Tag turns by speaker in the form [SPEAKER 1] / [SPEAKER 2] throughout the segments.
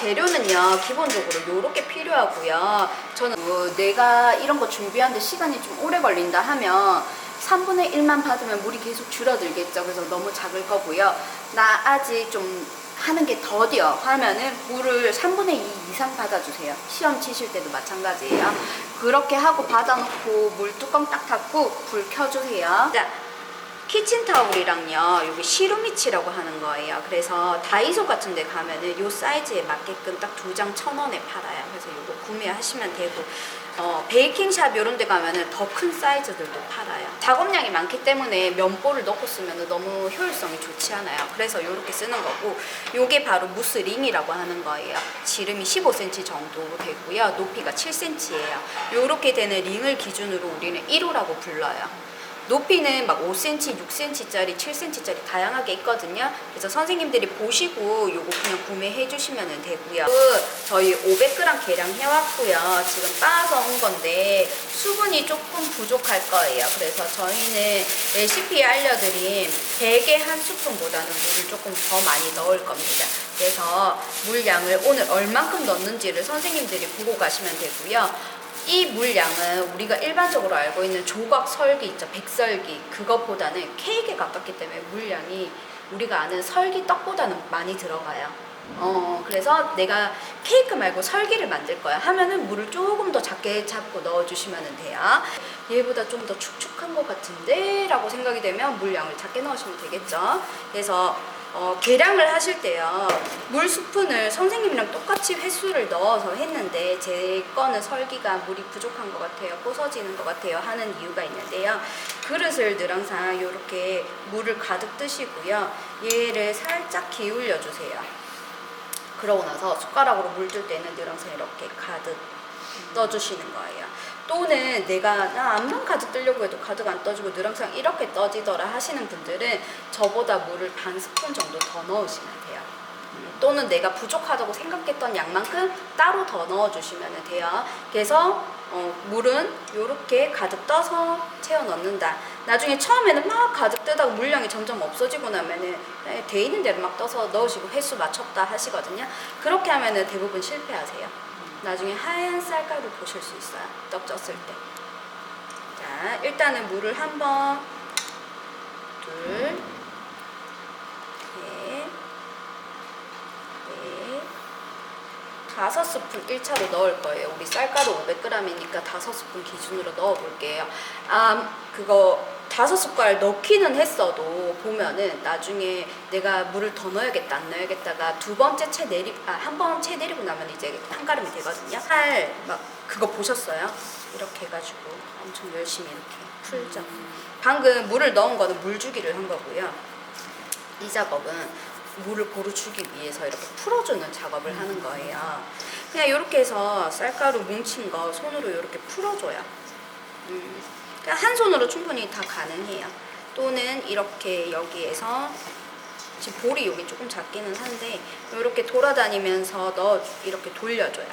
[SPEAKER 1] 재료는요 기본적으로 요렇게 필요하고요. 저는 내가 이런 거 준비하는데 시간이 좀 오래 걸린다 하면 3분의 1만 받으면 물이 계속 줄어들겠죠. 그래서 너무 작을 거고요. 나 아직 좀 하는 게 더디어 하면은 물을 3분의 2 이상 받아주세요. 시험 치실 때도 마찬가지예요. 그렇게 하고 받아놓고 물 뚜껑 딱 닫고 불 켜주세요. 자, 키친타올이랑요 여기 시루미치라고 하는 거예요. 그래서 다이소 같은 데 가면은 요 사이즈에 맞게끔 딱 2장 1,000원에 팔아요. 그래서 요거 구매하시면 되고, 베이킹샵 요런 데 가면은 더 큰 사이즈들도 팔아요. 작업량이 많기 때문에 면보를 넣고 쓰면 너무 효율성이 좋지 않아요. 그래서 요렇게 쓰는 거고, 요게 바로 무스링이라고 하는 거예요. 지름이 15cm 정도 되고요. 높이가 7cm예요. 요렇게 되는 링을 기준으로 우리는 1호라고 불러요. 높이는 막 5cm, 6cm짜리, 7cm짜리 다양하게 있거든요. 그래서 선생님들이 보시고 요거 그냥 구매해 주시면 되고요. 저희 500g 계량 해왔고요. 지금 빻아서 온 건데 수분이 조금 부족할 거예요. 그래서 저희는 레시피에 알려드린 100의 한 스푼보다는 물을 조금 더 많이 넣을 겁니다. 그래서 물량을 오늘 얼만큼 넣는지를 선생님들이 보고 가시면 되고요. 이 물량은 우리가 일반적으로 알고 있는 조각 설기 있죠, 백설기, 그것보다는 케이크에 가깝기 때문에 물량이 우리가 아는 설기 떡보다는 많이 들어가요. 그래서 내가 케이크 말고 설기를 만들 거야 하면은 물을 조금 더 작게 잡고 넣어주시면 돼요. 얘보다 좀 더 축축한 것 같은데 라고 생각이 되면 물량을 작게 넣으시면 되겠죠. 그래서 계량을 하실 때요, 물 스푼을 선생님이랑 똑같이 횟수를 넣어서 했는데 제 거는 설기가 물이 부족한 것 같아요, 부서지는 것 같아요 하는 이유가 있는데요. 그릇을 늘 항상 이렇게 물을 가득 뜨시고요, 얘를 살짝 기울여 주세요. 그러고 나서 숟가락으로 물 줄 때는 늘 항상 이렇게 가득 떠주시는 거예요. 또는 내가 나 암만 가득 뜨려고 해도 가득 안 떠지고 늘 항상 이렇게 떠지더라 하시는 분들은 저보다 물을 반 스푼 정도 더 넣으시면 돼요. 또는 내가 부족하다고 생각했던 양만큼 따로 더 넣어주시면 돼요. 그래서 물은 이렇게 가득 떠서 채워 넣는다. 나중에 처음에는 막 가득 뜨다가 물량이 점점 없어지고 나면은 돼 있는 대로 막 떠서 넣으시고 횟수 맞췄다 하시거든요. 그렇게 하면은 대부분 실패하세요. 나중에 하얀 쌀가루 보실 수 있어요, 떡 쪘을 때. 자, 일단은 물을 한 번, 둘, 셋, 넷, 5스푼 1차로 넣을 거예요. 우리 쌀가루 500g이니까 5스푼 기준으로 넣어 볼게요. 그거 5숟갈 넣기는 했어도 보면은 나중에 내가 물을 더 넣어야겠다 안 넣어야겠다가 한 번 채 내리고 나면 이제 한 가름이 되거든요. 막 그거 보셨어요? 이렇게 해가지고 엄청 열심히 이렇게 풀죠. 방금 물을 넣은 거는 물주기를 한 거고요. 이 작업은 물을 고루 주기 위해서 이렇게 풀어주는 작업을 하는 거예요. 그냥 이렇게 해서 쌀가루 뭉친 거 손으로 이렇게 풀어줘요. 그냥 한 손으로 충분히 다 가능해요. 또는 이렇게 여기에서 지금 볼이 여기 조금 작기는 한데 이렇게 돌아다니면서 이렇게 돌려줘요.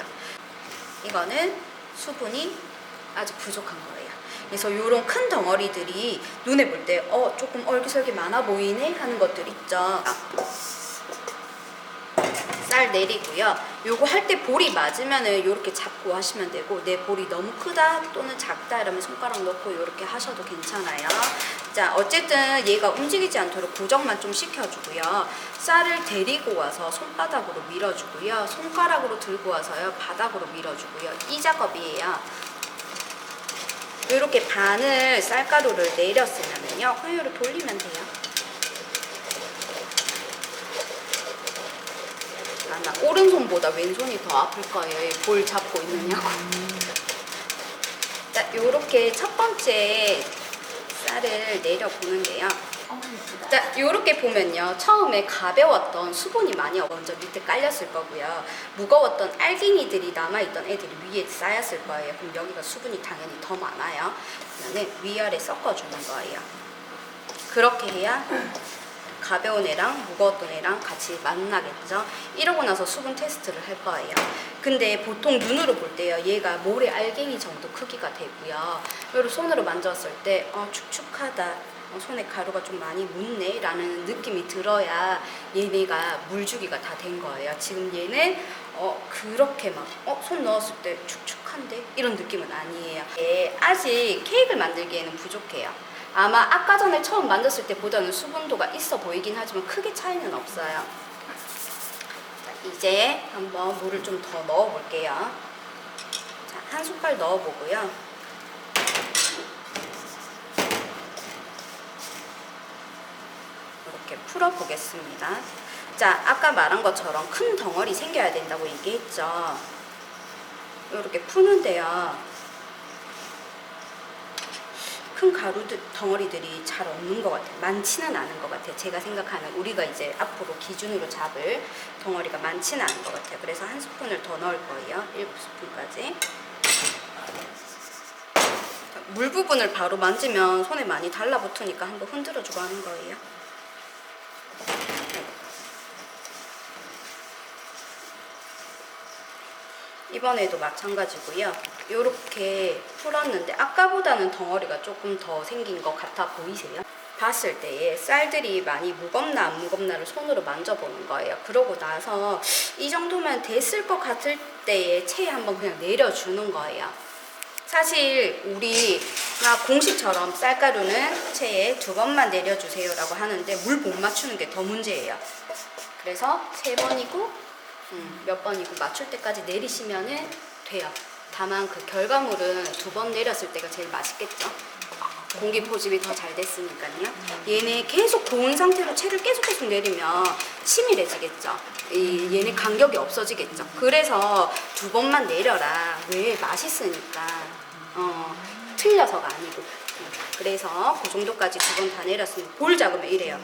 [SPEAKER 1] 이거는 수분이 아직 부족한 거예요. 그래서 이런 큰 덩어리들이 눈에 볼 때 조금 얼기설기 많아 보이네 하는 것들 있죠. 쌀 내리고요. 요거 할 때 볼이 맞으면은 이렇게 잡고 하시면 되고, 내 볼이 너무 크다 또는 작다 이러면 손가락 넣고 이렇게 하셔도 괜찮아요. 자, 어쨌든 얘가 움직이지 않도록 고정만 좀 시켜주고요. 쌀을 데리고 와서 손바닥으로 밀어주고요. 손가락으로 들고 와서요, 바닥으로 밀어주고요. 이 작업이에요. 이렇게 반을 쌀가루를 내렸으면은요, 호유를 돌리면 돼요. 아마 오른손보다 왼손이 더 아플 거예요. 볼 잡고 있느냐고. 자, 요렇게 첫 번째 쌀을 내려보는데요. 자, 요렇게 보면요, 처음에 가벼웠던 수분이 많이 먼저 밑에 깔렸을 거고요. 무거웠던 알갱이들이 남아있던 애들이 위에 쌓였을 거예요. 그럼 여기가 수분이 당연히 더 많아요. 그러면 위아래 섞어주는 거예요. 그렇게 해야 가벼운 애랑 무거웠던 애랑 같이 만나겠죠. 이러고 나서 수분 테스트를 할 거예요. 근데 보통 눈으로 볼 때요, 얘가 모래 알갱이 정도 크기가 되고요. 이걸 손으로 만졌을 때 축축하다 손에 가루가 좀 많이 묻네 라는 느낌이 들어야 얘네가 물주기가 다 된 거예요. 지금 얘는 그렇게 막 손 넣었을 때 축축한데 이런 느낌은 아니에요. 아직 케이크를 만들기에는 부족해요. 아마 아까 전에 처음 만졌을 때보다는 수분도가 있어 보이긴 하지만 크게 차이는 없어요. 자, 이제 한번 물을 좀 더 넣어 볼게요. 자, 한 숟갈 넣어 보고요. 이렇게 풀어 보겠습니다. 자, 아까 말한 것처럼 큰 덩어리 생겨야 된다고 얘기했죠. 이렇게 푸는데요. 큰 가루 덩어리들이 잘 없는 것 같아요. 많지는 않은 것 같아요. 제가 생각하는 우리가 이제 앞으로 기준으로 잡을 덩어리가 많지는 않은 것 같아요. 그래서 한 스푼을 더 넣을 거예요. 1스푼까지. 물 부분을 바로 만지면 손에 많이 달라붙으니까 한번 흔들어주고 하는 거예요. 이번에도 마찬가지고요. 이렇게 풀었는데 아까보다는 덩어리가 조금 더 생긴 것 같아 보이세요? 봤을 때에 쌀들이 많이 무겁나 안 무겁나를 손으로 만져보는 거예요. 그러고 나서 이 정도면 됐을 것 같을 때에 체에 한번 그냥 내려주는 거예요. 사실 우리가 공식처럼 쌀가루는 체에 2번만 내려주세요 라고 하는데 물 못 맞추는 게 더 문제예요. 그래서 3번이고 몇 번이고 맞출 때까지 내리시면은 돼요. 다만 그 결과물은 2번 내렸을 때가 제일 맛있겠죠. 공기 포집이 더 잘 됐으니까요. 얘네 계속 고운 상태로 채를 계속 내리면 치밀해지겠죠. 얘네 간격이 없어지겠죠. 그래서 2번만 내려라. 왜? 맛있으니까. 틀려서가 아니고. 그래서 그 정도까지 2번 다 내렸으면 볼 잡으면 이래요.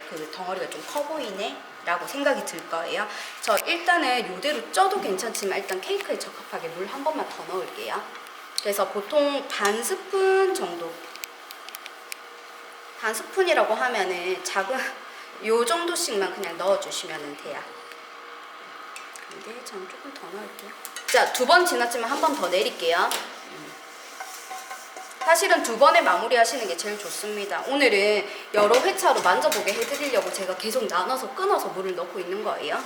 [SPEAKER 1] 그 덩어리가 좀 커 보이네 라고 생각이 들 거예요. 저 일단은 이대로 쪄도 괜찮지만 일단 케이크에 적합하게 물 한 번만 더 넣을게요. 그래서 보통 반 스푼 정도, 반 스푼이라고 하면은 작은 요 정도씩만 그냥 넣어주시면 돼요. 근데 저는 조금 더 넣을게요. 자, 2번 지났지만 한 번 더 내릴게요. 사실은 2번에 마무리 하시는 게 제일 좋습니다. 오늘은 여러 회차로 만져보게 해드리려고 제가 계속 나눠서 끊어서 물을 넣고 있는 거예요.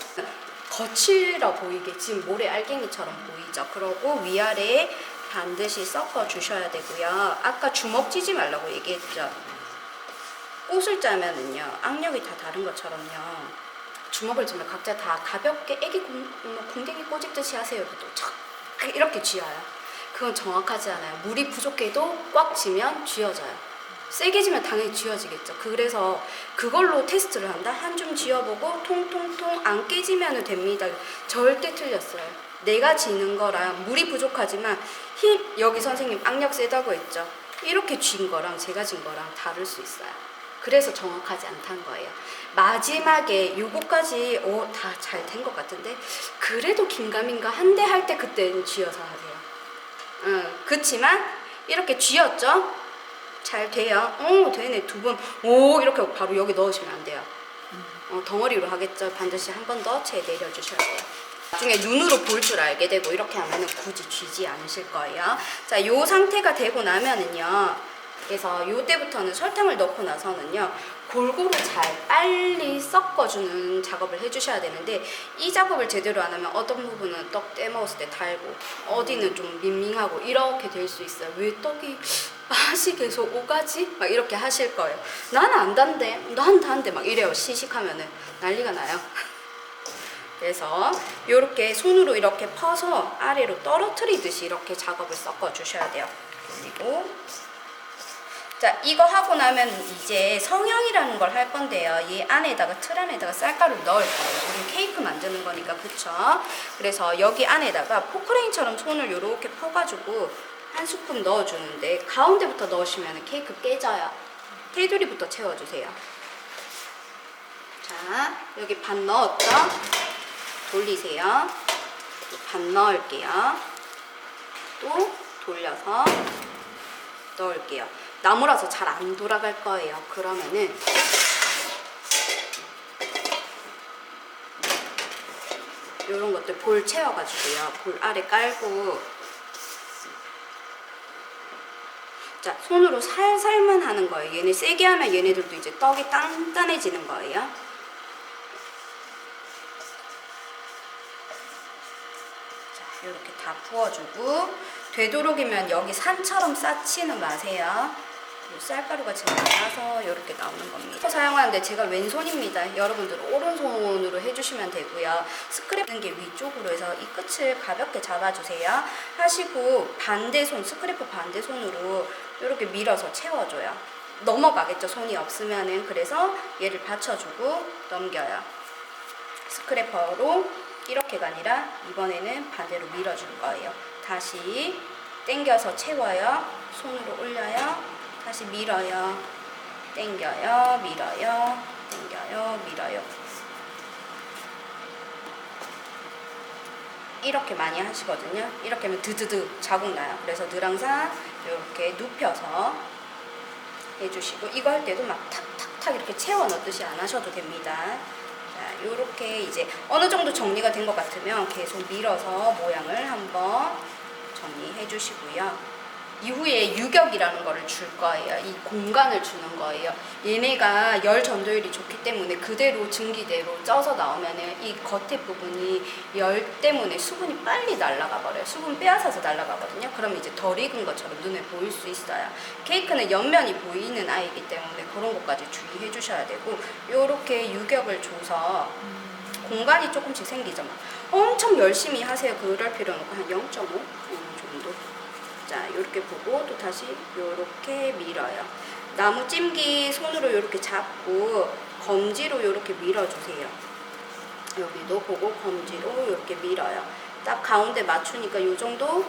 [SPEAKER 1] 거칠어 보이게 지금 모래 알갱이처럼 보이죠. 그러고 위아래에 반드시 섞어 주셔야 되고요. 아까 주먹 찌지 말라고 얘기했죠. 꽃을 짜면은요, 악력이 다 다른 것처럼요. 주먹을 쥐면 각자 다 가볍게 애기 궁뎅이 꼬집듯이 하세요. 또 이렇게 쥐어요. 그건 정확하지 않아요. 물이 부족해도 꽉 쥐면 쥐어져요. 세게 쥐면 당연히 쥐어지겠죠. 그래서 그걸로 테스트를 한다. 한 줌 쥐어보고 통통통 안 깨지면 됩니다. 절대 틀렸어요. 내가 쥐는 거랑 물이 부족하지만 힘, 여기 선생님 악력 세다고 했죠. 이렇게 쥔 거랑 제가 쥔 거랑 다를 수 있어요. 그래서 정확하지 않다는 거예요. 마지막에 요거까지 다 잘 된 것 같은데 그래도 긴가민가 한데 할 때 그때는 쥐어서 하세요. 그치만 이렇게 쥐었죠? 잘 돼요. 되네. 2번. 이렇게 바로 여기 넣으시면 안 돼요. 덩어리로 하겠죠. 반드시 한 번 더 채 내려주셔야 돼요. 나중에 눈으로 볼 줄 알게 되고 이렇게 하면은 굳이 쥐지 않으실 거예요. 자, 요 상태가 되고 나면은요. 그래서 요때부터는 설탕을 넣고 나서는요. 골고루 잘 빨리 섞어주는 작업을 해주셔야 되는데 이 작업을 제대로 안 하면 어떤 부분은 떡 떼먹었을 때 달고 어디는 좀 밍밍하고 이렇게 될 수 있어요. 왜 떡이 맛이 계속 오가지? 막 이렇게 하실 거예요. 나는 안 단데, 난 단데 막 이래요. 시식하면은 난리가 나요. 그래서 이렇게 손으로 이렇게 퍼서 아래로 떨어뜨리듯이 이렇게 작업을 섞어 주셔야 돼요. 그리고 자, 이거 하고 나면 이제 성형이라는 걸 할 건데요. 이 안에다가 틀 안에다가 쌀가루를 넣을 거예요. 우리 케이크 만드는 거니까, 그쵸? 그래서 여기 안에다가 포크레인처럼 손을 이렇게 퍼가지고 한 스푼 넣어주는데 가운데부터 넣으시면 케이크 깨져요. 테두리부터 채워주세요. 자, 여기 반 넣었죠? 돌리세요. 반 넣을게요. 또 돌려서 넣을게요. 나무라서 잘 안 돌아갈 거예요. 그러면은 이런 것들 볼 채워가지고요. 볼 아래 깔고 자, 손으로 살살만 하는 거예요. 얘네 세게 하면 얘네들도 이제 떡이 단단해지는 거예요. 자, 이렇게 다 부어주고 되도록이면 여기 산처럼 쌓지는 마세요. 쌀가루가 제일 많아서 이렇게 나오는 겁니다. 사용하는데 제가 왼손입니다. 여러분들은 오른손으로 해주시면 되고요. 스크랩 하는 게 위쪽으로 해서 이 끝을 가볍게 잡아주세요. 하시고 반대손, 스크래퍼 반대손으로 이렇게 밀어서 채워줘요. 넘어가겠죠, 손이 없으면은. 그래서 얘를 받쳐주고 넘겨요. 스크래퍼로 이렇게가 아니라 이번에는 반대로 밀어줄 거예요. 다시 당겨서 채워요. 손으로 올려요. 다시 밀어요. 당겨요. 밀어요. 당겨요. 밀어요. 이렇게 많이 하시거든요. 이렇게 하면 드드드 자국 나요. 그래서 늘 항상 이렇게 눕혀서 해주시고, 이거 할 때도 막 탁탁탁 이렇게 채워 넣듯이 안 하셔도 됩니다. 자, 요렇게 이제 어느 정도 정리가 된 것 같으면 계속 밀어서 모양을 한번 정리해 주시고요. 이후에 유격이라는 거를 줄 거예요. 이 공간을 주는 거예요. 얘네가 열 전도율이 좋기 때문에 그대로 증기대로 쪄서 나오면은 이 겉에 부분이 열 때문에 수분이 빨리 날아가 버려요. 수분 빼앗아서 날아가거든요. 그럼 이제 덜 익은 것처럼 눈에 보일 수 있어요. 케이크는 옆면이 보이는 아이이기 때문에 그런 것까지 주의해 주셔야 되고, 요렇게 유격을 줘서 공간이 조금씩 생기죠. 막 엄청 열심히 하세요. 그럴 필요는 없고 한 0.5 정도. 자, 이렇게 보고 또 다시 이렇게 밀어요. 나무 찜기 손으로 이렇게 잡고 검지로 이렇게 밀어주세요. 여기도 보고 검지로 이렇게 밀어요. 딱 가운데 맞추니까 이 정도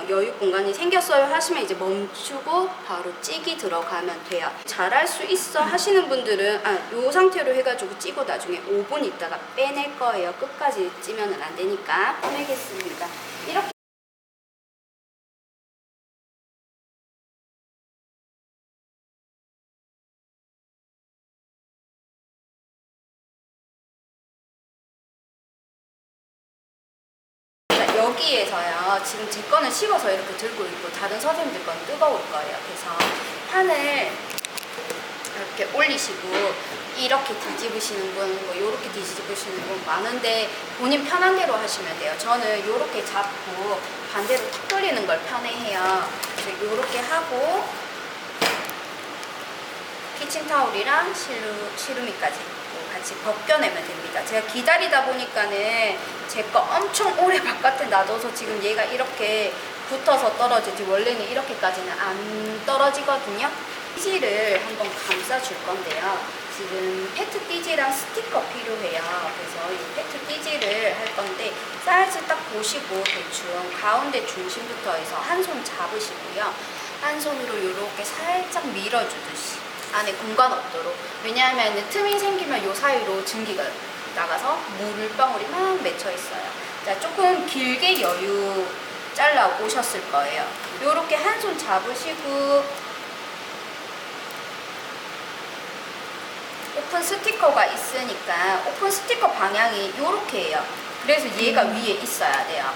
[SPEAKER 1] 여유 공간이 생겼어요 하시면 이제 멈추고 바로 찌기 들어가면 돼요. 잘할 수 있어 하시는 분들은 이 상태로 해가지고 찌고 나중에 5분 있다가 빼낼 거예요. 끝까지 찌면 안 되니까. 빼내겠습니다. 이렇게 여기에서요, 지금 제 거는 식어서 이렇게 들고 있고 다른 선생님들 건 뜨거울 거예요. 그래서 판을 이렇게 올리시고 이렇게 뒤집으시는 분, 뭐 이렇게 뒤집으시는 분 많은데 본인 편한 대로 하시면 돼요. 저는 이렇게 잡고 반대로 탁 돌리는 걸 편해해요. 그래서 이렇게 하고 키친타올이랑 시루미까지 같이 벗겨내면 됩니다. 제가 기다리다 보니까는 제 거 엄청 오래 바깥에 놔둬서 지금 얘가 이렇게 붙어서 떨어지지 원래는 이렇게까지는 안 떨어지거든요. 띠지를 한번 감싸줄 건데요. 지금 페트 띠지랑 스티커 필요해요. 그래서 이 페트 띠지를 할 건데 사이즈 딱 보시고 대충 가운데 중심부터 해서 한 손 잡으시고요. 한 손으로 이렇게 살짝 밀어주듯이 안에 공간 없도록. 왜냐하면 틈이 생기면 요 사이로 증기가 나가서 물방울이 막 맺혀 있어요. 자, 조금 길게 여유 잘라 오셨을 거예요. 요렇게 한 손 잡으시고 오픈 스티커가 있으니까 오픈 스티커 방향이 요렇게예요. 그래서 얘가 위에 있어야 돼요.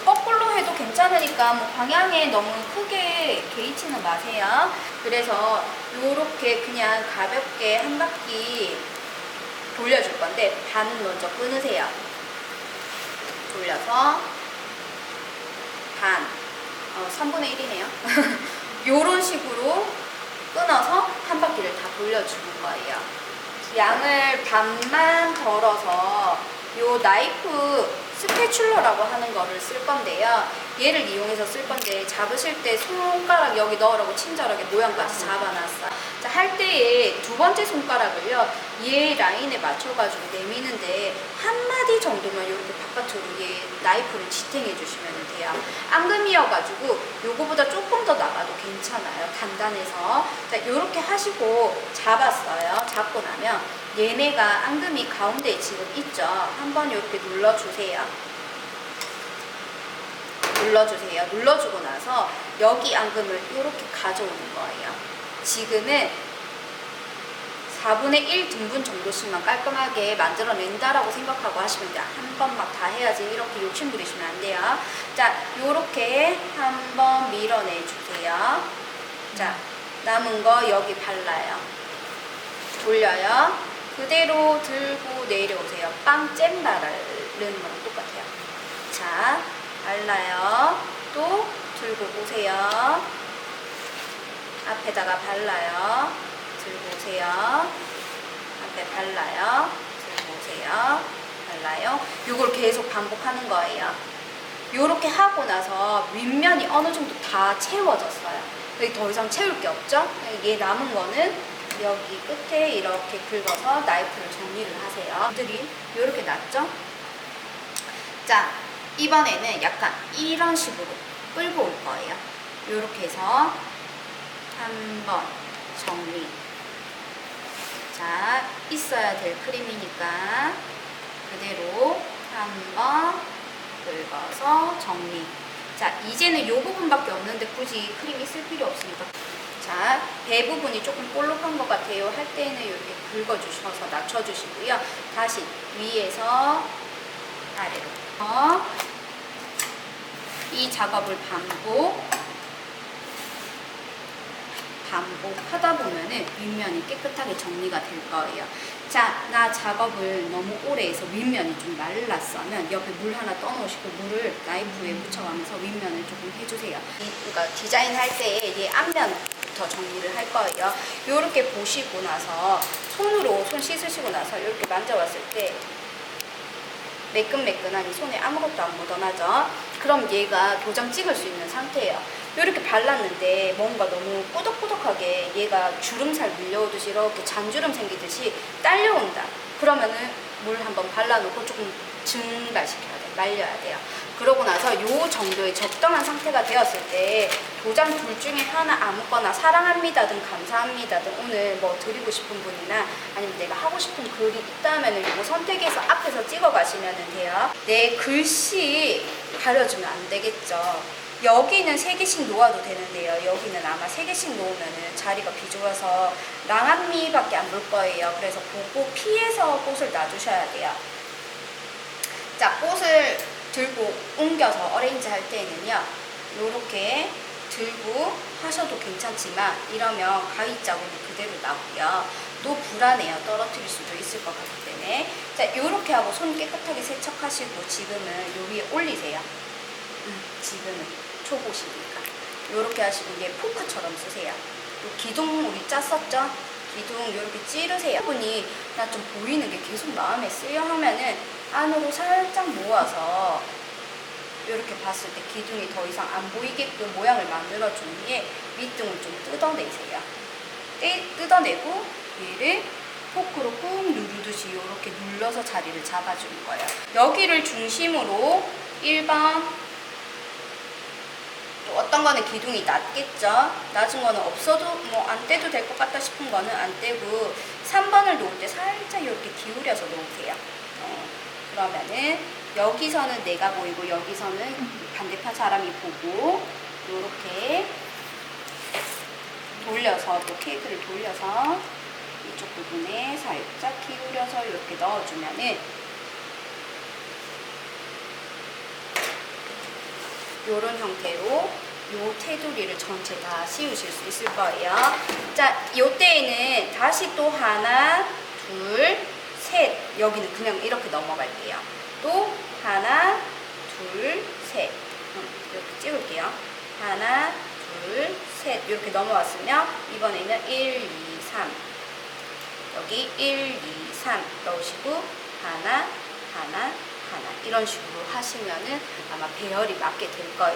[SPEAKER 1] 거꾸로 해도 괜찮으니까 뭐 방향에 너무 크게 개의치는 마세요. 그래서 요렇게 그냥 가볍게 한 바퀴 돌려줄 건데 반 먼저 끊으세요. 돌려서 반 3분의 1이네요. 요런 식으로 끊어서 한 바퀴를 다 돌려주는 거예요. 양을 반만 덜어서 요 나이프 스패출러라고 하는 거를 쓸 건데요. 얘를 이용해서 쓸 건데 잡으실 때 손가락 여기 넣으라고 친절하게 모양까지 잡아놨어요. 자, 할 때에 두 번째 손가락을요, 얘 라인에 맞춰가지고 내미는데 한 마디 정도만 이렇게 바깥으로 얘 나이프를 지탱해 주시면 돼요. 앙금이어가지고 요거보다 조금 더 나가도 괜찮아요. 단단해서. 자, 요렇게 하시고 잡았어요. 잡고 나면 얘네가 앙금이 가운데에 지금 있죠. 한번 이렇게 눌러주세요. 눌러주세요. 눌러주고 나서 여기 앙금을 이렇게 가져오는 거예요. 지금은 4분의 1 등분 정도씩만 깔끔하게 만들어낸다라고 생각하고 하시면 돼요. 한 번 막 다 해야지 이렇게 욕심 부리시면 안 돼요. 자, 요렇게 한번 밀어내주세요. 자, 남은 거 여기 발라요. 돌려요. 그대로 들고 내려오세요. 빵잼 바르는 거랑 똑같아요. 자, 발라요. 또 들고 오세요. 앞에다가 발라요. 들고 오세요. 앞에 발라요. 들고 오세요. 발라요. 이걸 계속 반복하는 거예요. 요렇게 하고 나서 윗면이 어느 정도 다 채워졌어요. 여기 더 이상 채울 게 없죠? 얘 남은 거는 여기 끝에 이렇게 긁어서 나이프를 정리를 하세요. 들이 요렇게 났죠? 자, 이번에는 약간 이런 식으로 끌고 올 거예요. 요렇게 해서 한번 정리. 자, 있어야 될 크림이니까 그대로 한번 긁어서 정리. 자, 이제는 요 부분밖에 없는데 굳이 크림 있을 필요 없으니까. 자, 배 부분이 조금 볼록한 것 같아요. 할 때는 이렇게 긁어주셔서 낮춰주시고요. 다시 위에서 아래로. 이 작업을 반복하다 보면은 윗면이 깨끗하게 정리가 될 거예요. 자, 나 작업을 너무 오래 해서 윗면이 좀 말랐으면 옆에 물 하나 떠놓으시고 물을 나이프에 묻혀가면서 윗면을 조금 해주세요. 그러니까 디자인 할 때 이 앞면부터 정리를 할 거예요. 이렇게 보시고 나서 손으로 손 씻으시고 나서 이렇게 만져봤을 때 매끈매끈하니 손에 아무것도 안 묻어나죠? 그럼 얘가 도장 찍을 수 있는 상태예요. 이렇게 발랐는데 뭔가 너무 꾸덕꾸덕하게 얘가 주름살 밀려오듯이 이렇게 잔주름 생기듯이 딸려온다. 그러면은 물 한번 발라놓고 조금 증발시켜야 돼요. 말려야 돼요. 그러고 나서 요 정도의 적당한 상태가 되었을 때 도장 둘 중에 하나 아무거나 사랑합니다든 감사합니다든 오늘 뭐 드리고 싶은 분이나 아니면 내가 하고 싶은 글이 있다면은 이거 선택해서 앞에서 찍어 가시면 돼요. 내 글씨 가려주면 안 되겠죠. 여기는 3개씩 놓아도 되는데요. 여기는 아마 3개씩 놓으면 자리가 비좁아서 랑한미밖에 안 볼 거예요. 그래서 보고 피해서 꽃을 놔주셔야 돼요. 자, 꽃을 들고 옮겨서 어레인지 할 때는요. 요렇게 들고 하셔도 괜찮지만 이러면 가위 자국이 그대로 나고요. 또 불안해요. 떨어뜨릴 수도 있을 것 같기 때문에. 자, 요렇게 하고 손 깨끗하게 세척하시고 지금은 요 위에 올리세요. 지금은 초보시니까 요렇게 하시고 얘 포크처럼 쓰세요. 요 기둥 우리 짰었죠? 기둥 요렇게 찌르세요. 부분이 나 좀 보이는 게 계속 마음에 쓰여 하면은 안으로 살짝 모아서 요렇게 봤을 때 기둥이 더 이상 안 보이게끔 모양을 만들어준 뒤에 밑둥을 좀 뜯어내세요. 뜯어내고 얘를 포크로 꾹 누르듯이 이렇게 눌러서 자리를 잡아주는 거예요. 여기를 중심으로 1번, 또 어떤 거는 기둥이 낮겠죠. 낮은 거는 없어도 뭐 안 떼도 될 것 같다 싶은 거는 안 떼고 3번을 놓을 때 살짝 이렇게 기울여서 놓으세요. 그러면은 여기서는 내가 보이고 여기서는 반대편 사람이 보고 이렇게 돌려서 또 케이크를 돌려서 이쪽 부분에 살짝 기울여서 이렇게 넣어주면은 이런 형태로 요 테두리를 전체 다 씌우실 수 있을 거예요. 자, 이때에는 다시 또 하나, 둘, 셋. 여기는 그냥 이렇게 넘어갈게요. 또 하나, 둘, 셋. 이렇게 찍을게요. 하나, 둘, 셋. 이렇게 넘어왔으면 이번에는 1, 2, 3. 여기 1, 2, 3 넣으시고 하나, 하나, 하나 이런 식으로 하시면은 아마 배열이 맞게 될 거예요.